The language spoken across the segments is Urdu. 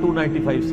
295C।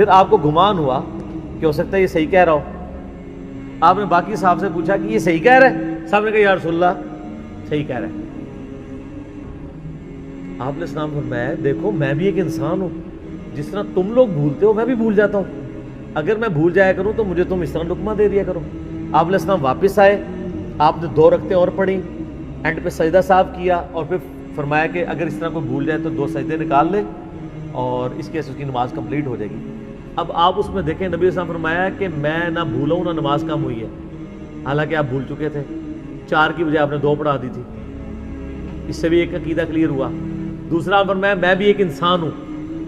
پھر آپ کو گمان ہوا کہ ہو سکتا ہے یہ صحیح کہہ رہا ہو. آپ نے باقی صاحب سے پوچھا کہ یہ صحیح کہہ رہا ہے؟ صاحب نے کہا یا رسول اللہ صحیح کہہ رہا ہے. آپ نے اسلام فرمایا دیکھو میں بھی ایک انسان ہوں, جس طرح تم لوگ بھولتے ہو میں بھی بھول جاتا ہوں, اگر میں بھول جایا کروں تو مجھے تم اس طرح لقمہ دے دیا کرو. آپ علیہ السلام واپس آئے, آپ نے 2 رکعتیں اور پڑھی, اینڈ پہ سجدہ صاحب کیا, اور پھر فرمایا کہ اگر اس طرح کوئی بھول جائے تو 2 سجدے نکال لے اور اس کے سے اس کی نماز کمپلیٹ ہو جائے گی. اب آپ اس میں دیکھیں نبی علیہ السلام فرمایا کہ میں نہ بھولا ہوں نہ نماز کم ہوئی ہے, حالانکہ آپ بھول چکے تھے. 4 کی بجائے آپ نے 2 پڑھا دی تھی. اس سے بھی ایک عقیدہ کلیئر ہوا. دوسرا فرمایا میں بھی ایک انسان ہوں,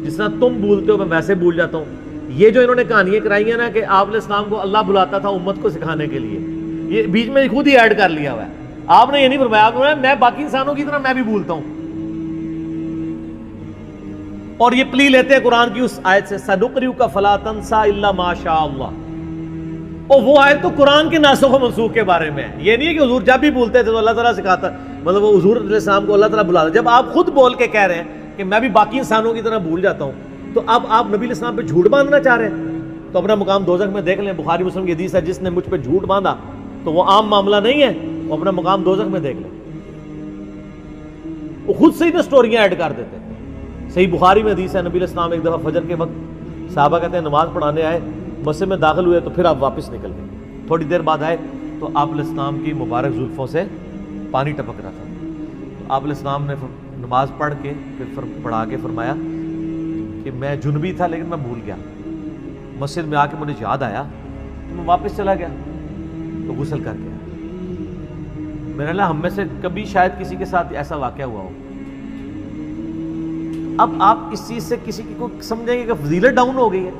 جس طرح تم بھولتے ہو میں ویسے بھول جاتا ہوں. یہ جو انہوں نے کہانیاں کرائی ہیں نا کہ آپ علیہ السلام کو اللہ بلاتا تھا امت کو سکھانے کے لیے, یہ بیچ میں خود ہی ایڈ کر لیا ہوا ہے. آپ نے یہ نہیں فرمایا, آپ نے فرمایا میں باقی انسانوں کی طرح میں بھی بھولتا ہوں. اور یہ پلی لیتے ہیں قرآن کی اس آیت سے سَنُقْرِئُكَ فَلَا تَنْسَىٰ إِلَّا مَا شَاءَ اللَّهُ, اور وہ آیت تو قرآن کے ناسخ و منسوخ کے بارے میں ہے. یہ نہیں ہے کہ حضور جب بھی بھولتے تھے تو اللہ تعالیٰ سکھاتا, مطلب وہ حضور علیہ السلام کو اللہ تعالیٰ بلاتا. جب آپ خود بول کے کہہ رہے ہیں کہ میں بھی باقی انسانوں کی طرح بھول جاتا ہوں, تو اب آپ نبی علیہ السلام پہ جھوٹ باندھنا چاہ رہے ہیں, تو اپنا مقام دوزخ میں دیکھ لیں. بخاری مسلم کی حدیث ہے جس نے مجھ پہ جھوٹ باندھا تو وہ عام معاملہ نہیں ہے, وہ اپنا مقام دوزخ میں دیکھ لیں. وہ خود سے ہی نا سٹوریاں ایڈ کر دیتے ہیں. صحیح بخاری میں حدیث ہے نبی علیہ السلام ایک دفعہ فجر کے وقت صحابہ کہتے ہیں نماز پڑھانے آئے, مسجد میں داخل ہوئے تو پھر آپ واپس نکل گئے. تھوڑی دیر بعد آئے تو آپ علیہ السلام کی مبارک زلفوں سے پانی ٹپک رہا تھا. تو آپ علیہ السلام نے نماز پڑھ کے پھر پڑھا کے فرمایا کہ میں جنبی تھا لیکن میں بھول گیا, مسجد میں آ کے مجھے یاد آیا تو میں واپس چلا گیا تو غسل کر کے. میرا اللہ ہم میں سے کبھی شاید کسی کے ساتھ ایسا واقعہ ہوا ہو. اب آپ اس چیز سے کسی کو سمجھیں گے کہ فضیلت ڈاؤن ہو گئی ہے.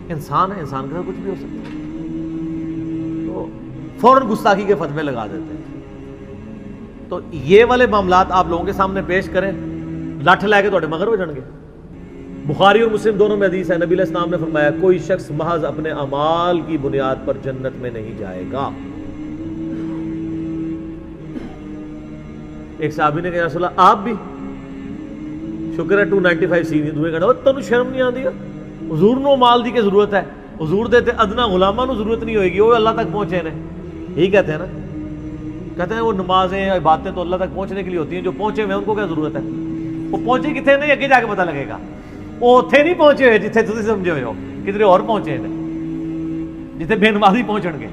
انسان ہے, انسان کے ساتھ کچھ بھی ہو سکتا ہے, تو فوراً گستاخی کے فتوے لگا دیتے ہیں. تو یہ والے معاملات آپ لوگوں کے سامنے پیش کریں, لٹھ لے کے تھوڑے مگر ہو جان گے. بخاری اور مسلم دونوں میں حدیث ہے نبی علیہ السلام نے فرمایا کوئی شخص محض اپنے اعمال کی بنیاد پر جنت میں نہیں جائے گا. ایک صحابی نے کہا یا رسول اللہ آپ بھی؟ شکر ہے 295 سی دوے کہنا تینوں شرم نہیں آتی, حضور نو مال دی کے ضرورت ہے, حضور دیتے ادنا غلامہ نو ضرورت نہیں ہوئے گی, وہ اللہ تک پہنچے نے. یہی کہتے ہیں نا, کہتے ہیں وہ نمازیں عبادتیں تو اللہ تک پہنچنے کے لیے ہوتی ہیں, جو پہنچے ہوئے ان کو کیا ضرورت ہے. وہ پہنچے کتنے نہیں اگے جا کے پتہ لگے گا. وہ اتنے نہیں پہنچے ہوئے جتنے تسی سمجھے ہوئے ہو, کدھر اور پہنچے ہیں جتنے بے نمازی پہنچن گے.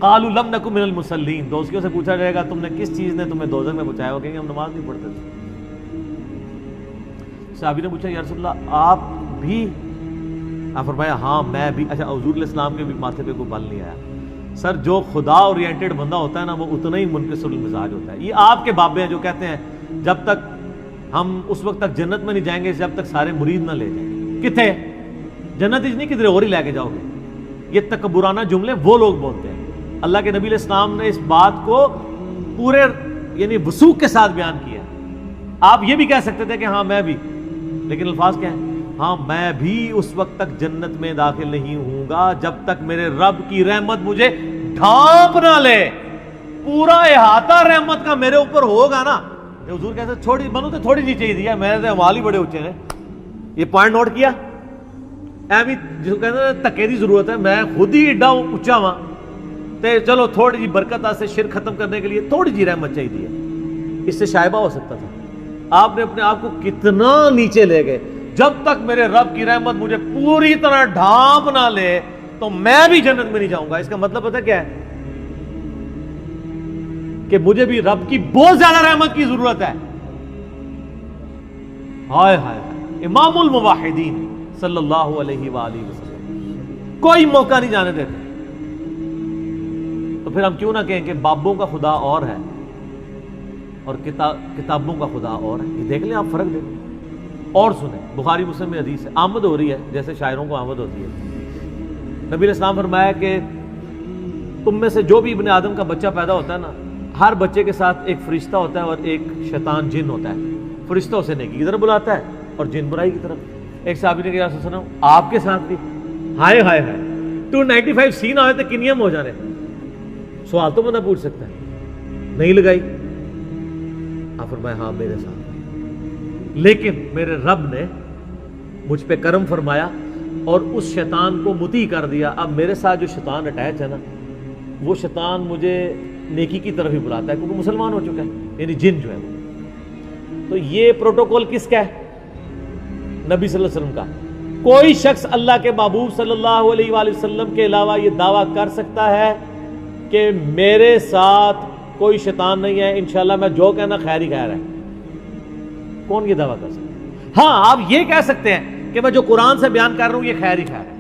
قالوا لم نکن من المصلین, دوستیوں سے پوچھا جائے گا تم نے کس چیز نے تمہیں دوزخ میں پہنچایا, ہو کہیں گے ہم نماز نہیں پڑھتے تھے. صحابی نے پوچھا یا رسول اللہ آپ بھی؟ آپ فرمایا ہاں میں بھی. اچھا حضور علیہ السلام کے بھی ماتھے پہ کوئی بل نہیں آیا. سر جو خدا اورینٹڈ بندہ ہوتا ہے نا وہ اتنا ہی منکسر المزاج ہوتا ہے. یہ آپ کے بابے ہیں جو کہتے ہیں جب تک ہم اس وقت تک جنت میں نہیں جائیں گے جب تک سارے مرید نہ لے جائیں. کتنے جنت نہیں کدھر اور ہی لے کے جاؤ گے. یہ تکبرانہ جملے وہ لوگ بولتے ہیں. اللہ کے نبی علیہ السلام نے اس بات کو پورے یعنی وثوق کے ساتھ بیان کیا. آپ یہ بھی کہہ سکتے تھے کہ ہاں میں بھی, لیکن الفاظ کیا ہیں؟ ہاں میں بھی اس وقت تک جنت میں داخل نہیں ہوں گا جب تک میرے رب کی رحمت مجھے ڈھانپ نہ لے. پورا احاطہ رحمت کا میرے اوپر ہوگا نا. حضور کہتے چھوڑی بنو تو تھوڑی جی چاہیے دیا, میرے اعمال ہی بڑے اونچے ہیں. یہ پوائنٹ نوٹ کیا؟ ایویں جس کو کہتے ہیں تکے دی ضرورت ہے, میں خود ہی ایڈا اونچا ہوا تے چلو تھوڑی جی برکت سے شرک ختم کرنے کے لیے تھوڑی جی رحمت چاہیے. اس سے شائبہ ہو سکتا تھا. آپ نے اپنے آپ کو کتنا نیچے لے گئے. جب تک میرے رب کی رحمت مجھے پوری طرح ڈھانپ نہ لے تو میں بھی جنت میں نہیں جاؤں گا. اس کا مطلب پتہ کیا ہے؟ کہ مجھے بھی رب کی بہت زیادہ رحمت کی ضرورت ہے. ہائے ہائے ہائے, امام الموحدین صلی اللہ علیہ وآلہ وسلم کوئی موقع نہیں جانے دیتے. تو پھر ہم کیوں نہ کہیں کہ بابوں کا خدا اور ہے اور کتابوں کا خدا اور ہے. یہ دیکھ لیں آپ, فرق دیکھ اور سنیں. بخاری مسلم میں حدیث ہے, آمد ہو رہی ہے جیسے شاعروں کو آمد ہوتی ہے. نبی علیہ السلام فرمایا کہ تم میں سے جو بھی ابن آدم کا بچہ پیدا ہوتا ہے نا, ہر بچے کے ساتھ ایک فرشتہ ہوتا ہے اور ایک شیطان جن ہوتا ہے. فرشتہ اسے نیکی کی طرف بلاتا ہے اور جن برائی کی طرف. ایک صحابی نے کہا سنا آپ کے ساتھ بھی؟ ہائے ہائے ہائے, 295 سین آئے تو کنیم ہو جانے. سوال تو بندہ پوچھ سکتا ہے, نہیں لگائی؟ آپ فرمایا ہاں میرے ساتھ, لیکن میرے رب نے مجھ پہ کرم فرمایا, اور اس شیطان کو مطیع کر دیا، اب میرے ساتھ جو شیطان اٹیچ ہے نا، وہ شیطان مجھے نیکی کی طرف ہی بلاتا ہے کیونکہ مسلمان ہو چکا ہے، یعنی جن جو ہے وہ۔ تو یہ پروٹوکول کس کا ہے؟ نبی صلی اللہ علیہ وسلم کا۔ کوئی شخص اللہ کے محبوب صلی اللہ علیہ وآلہ وسلم کے علاوہ یہ دعویٰ کر سکتا ہے کہ میرے ساتھ کوئی شیطان نہیں ہے، انشاءاللہ میں جو کہنا خیر ہی خیر ہے؟ کون یہ دعویٰ کر سکتا ہے؟ ہاں آپ یہ کہہ سکتے ہیں کہ میں جو قرآن سے بیان کر رہا ہوں یہ خیر ہی خیر ہے۔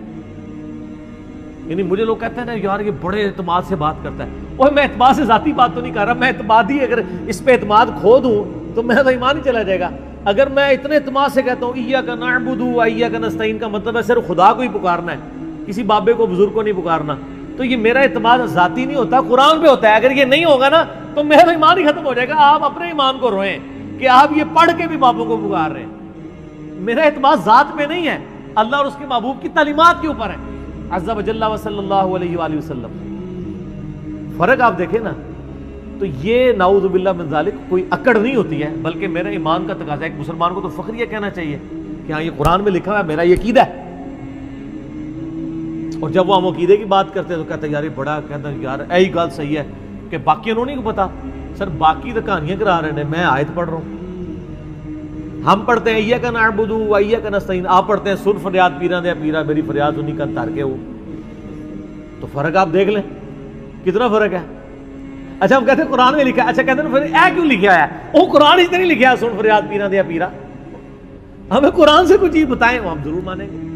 یعنی مجھے لوگ کہتے ہیں نا یار یہ بڑے اعتماد سے بات کرتا ہے، وہ میں اعتماد سے ذاتی بات تو نہیں کر رہا، میں اعتماد ہی اگر اس پہ اعتماد کھو دوں تو میرا تو ایمان ہی چلا جائے گا۔ اگر میں اتنے اعتماد سے کہتا ہوں ایاک نعبد و ایاک نستعین کا مطلب ہے صرف خدا کو ہی پکارنا ہے، کسی بابے کو بزرگ کو نہیں پکارنا، تو یہ میرا اعتماد ذاتی نہیں ہوتا، قرآن پہ ہوتا ہے۔ اگر یہ نہیں ہوگا نا تو میرا ایمان ہی ختم ہو جائے گا۔ آپ اپنے ایمان کو روئیں کہ آپ یہ پڑھ کے بھی بابوں کو پکار رہے ہیں۔ میرا اعتماد ذات پہ نہیں ہے، اللہ اور اس کے محبوب کی تعلیمات کے اوپر ہے، عز و جل و صلی اللہ علیہ وآلہ وسلم۔ فرق آپ دیکھیں نا، تو یہ نعوذ باللہ من ذالک کوئی اکڑ نہیں ہوتی ہے، بلکہ میرا ایمان کا تقاضا ہے۔ ایک مسلمان کو تو فخر یہ کہنا چاہیے کہ ہاں یہ قرآن میں لکھا ہوا ہے، میرا یہ عقیدہ ہے۔ اور جب وہ ہم عقیدے کی بات کرتے ہیں تو کہتے ہیں یار یہ بڑا، کہتا ہے یار یہی گل صحیح ہے کہ باقی انہوں نہیں پتا۔ سر باقی تو کہانیاں کرا رہے ہیں، میں آیت پڑھ رہا ہوں۔ ہم پڑھتے ہیں ایاک نعبد و ایاک نستعین، آپ پڑھتے ہیں سن فریاد پیراں دے پیرا میری فریاد سنی کن تر کے ہو۔ تو فرق آپ دیکھ لیں کتنا فرق ہے۔ اچھا ہم کہتے ہیں قرآن میں لکھا ہے، اچھا کہتے ہیں پھر اے کیوں لکھا ہے؟ وہ قرآن ہی نہیں لکھا ہے سن فریاد پیراں دے پیرا، ہمیں قرآن سے کوئی چیز بتائیں ہم ضرور مانیں گے۔